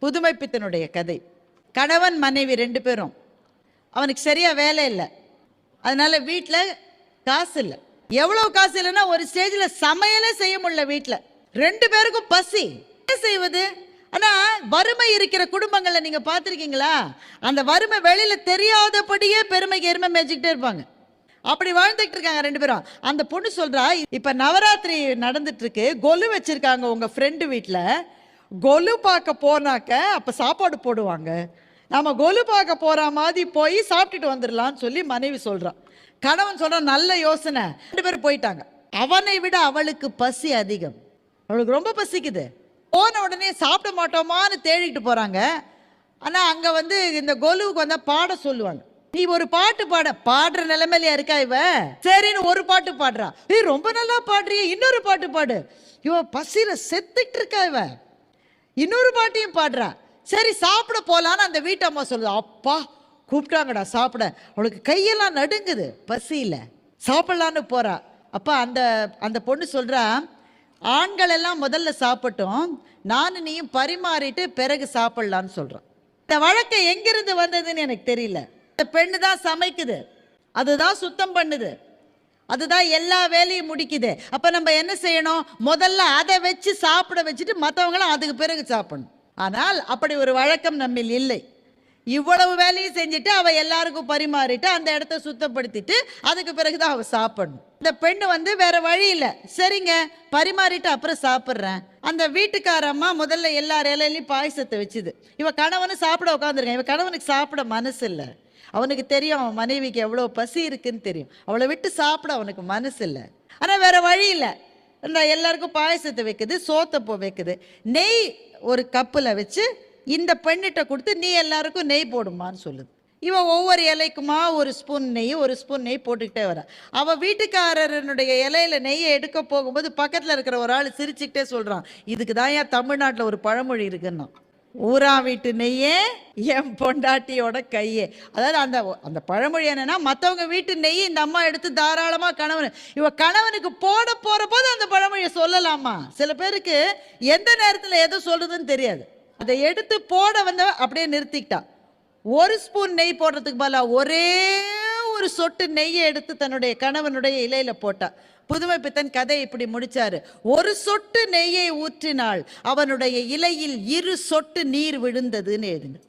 புதுமைப்பித்தனுடைய கதை. கணவன் மனைவி 2 பேரும், அவனுக்கு சரியா வேலை இல்லை, அதனால வீட்டில் காசு இல்லை. எவ்வளோ காசு இல்லைன்னா ஒரு ஸ்டேஜில் சமையலே செய்ய முடியல. வீட்டில் 2 பேருக்கும் பசி. என்ன செய்வது? ஆனால் வறுமை இருக்கிற குடும்பங்களை நீங்கள் பார்த்துருக்கீங்களா? அந்த வறுமை வெளியில் தெரியாதபடியே பெருமைக்கு எருமை மேய்ச்சிக்கிட்டே இருப்பாங்க. அப்படி வாழ்ந்துட்டு இருக்காங்க 2 பேரும். அந்த பொண்ணு சொல்றா, இப்ப நவராத்திரி நடந்துட்டு இருக்கு, கொலு வச்சிருக்காங்க உங்க ஃப்ரெண்டு வீட்டில், கொலு பார்க்க போனாக்க அப்ப சாப்பாடு போடுவாங்க, நம்ம கொலு பார்க்க போற மாதிரி போய் சாப்பிட்டுட்டு வந்துடலாம்னு சொல்லி மனைவி சொல்றான். கணவன் சொல்றான், நல்ல யோசனை. 2 பேரும் போயிட்டாங்க. அவனை விட அவளுக்கு பசி அதிகம், அவளுக்கு ரொம்ப பசிக்குது. போன உடனே சாப்பிட மாட்டோமான்னு தேடிட்டு போறாங்க. ஆனா அங்க இந்த கொலுவுக்கு வந்தா பாட சொல்லுவாங்க. நீ ஒரு பாட்டு பாடுற நிலைமையில இருக்கா இவ? சரின்னு ஒரு பாட்டு பாடுறா. ரொம்ப நல்லா பாடுறிய, இன்னொரு பாட்டு பாடு. இவ பசியில செத்துட்டு இருக்கா இவ. இன்னொரு பாட்டையும் பாடுறா. சரி சாப்பிட போலான்னு அந்த வீட்டம்மா சொல்லுது. அப்பா கூப்பிட்டாங்கடா சாப்பிட. அவளுக்கு கையெல்லாம் நடுங்குது பசியில. சாப்பிடலான்னு போறா. அப்பா அந்த பொண்ணு சொல்றா, ஆண்கள் எல்லாம் முதல்ல சாப்பிட்டோம், நானும் நீயும் பரிமாறிட்டு பிறகு சாப்பிடலான்னு சொல்றான். இந்த வழக்கம் எங்கிருந்து வந்ததுன்னு எனக்கு தெரியல. பெண்ணு தான் சமைக்குது, அதுதான் சுத்தம் பண்ணுது, அதுதான் எல்லா வேலையும் முடிக்குது. அப்ப நம்ம என்ன செய்யணும்? முதல்ல அதை வச்சு சாப்பிட வச்சுட்டு மற்றவங்களும் அதுக்கு பிறகு சாப்பிடணும். ஆனால் அப்படி ஒரு வழக்கம் நம்மில் இல்லை. இவ்வளவு வேலையும் செஞ்சுட்டு அவ எல்லாருக்கும் பரிமாறிட்டு அந்த இடத்த சுத்தப்படுத்திட்டு அதுக்கு பிறகுதான் அவ சாப்பிடணும். இந்த பெண்ணு வேற வழி இல்லை, சரிங்க பரிமாறிட்டு அப்புறம் சாப்பிட்றேன். அந்த வீட்டுக்காரம்மா முதல்ல எல்லார் இலையிலையும் பாயசத்தை வச்சுது. இவ கணவனு சாப்பிட உட்காந்துருக்கேன். இவ கணவனுக்கு சாப்பிட மனசு இல்லை. அவனுக்கு தெரியும் அவன் மனைவிக்கு எவ்வளோ பசி இருக்குன்னு தெரியும். அவளை விட்டு சாப்பிட அவனுக்கு மனசு இல்லை. ஆனால் வேற வழி இல்லை. இந்த எல்லாருக்கும் பாயசத்தை வைக்குது, சோத்தப்போ வைக்குது, நெய் ஒரு கப்பில் வச்சு இந்த பெண்ணிட்ட கொடுத்து நீ எல்லாருக்கும் நெய் போடுமான்னு சொல்லுது. இவன் ஒவ்வொரு இலைக்குமா ஒரு ஸ்பூன் நெய் போட்டுக்கிட்டே வர. அவள் வீட்டுக்காரனுடைய இலையில நெய்யை எடுக்க போகும்போது பக்கத்தில் இருக்கிற ஒரு ஆள் சிரிச்சுக்கிட்டே சொல்கிறான், இதுக்கு தான் ஏன் தமிழ்நாட்டில் ஒரு பழமொழி இருக்குன்னா, ஊரா வீட்டு நெய்யே என் பொண்டாட்டியோட கையே. அதாவது அந்த பழமொழி என்னன்னா, மற்றவங்க வீட்டு நெய் இந்த அம்மா எடுத்து தாராளமாக கணவனுக்கு போட போகிற போது அந்த பழமொழியை சொல்லலாமா? சில பேருக்கு எந்த நேரத்தில் எதை சொல்றதுன்னு தெரியாது. அதை எடுத்து போட அப்படியே நிறுத்திக்கிட்டான். ஒரு ஸ்பூன் நெய் போடுறதுக்கு பதிலாக ஒரே ஒரு சொட்டு நெய்யை எடுத்து தன்னுடைய கணவனுடைய இலையில போட்டா. புதுமைப்பித்தன் கதை இப்படி முடிச்சாரு. ஒரு சொட்டு நெய்யை ஊற்றினால் அவனுடைய இலையில் 2 சொட்டு நீர் விழுந்ததுன்னு எழுதுங்க.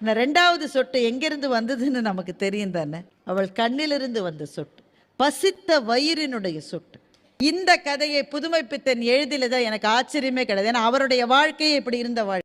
இந்த 2வது சொட்டு எங்கிருந்து வந்ததுன்னு நமக்கு தெரியும் தானே? அவள் கண்ணிலிருந்து வந்த சொட்டு, பசித்த வயிறினுடைய சொட்டு. இந்த கதையை புதுமைப்பித்தன் எழுதிலதான் எனக்கு ஆச்சரியமே கிடையாது. ஏன்னா அவருடைய வாழ்க்கையே இப்படி இருந்த வாழ்க்கை.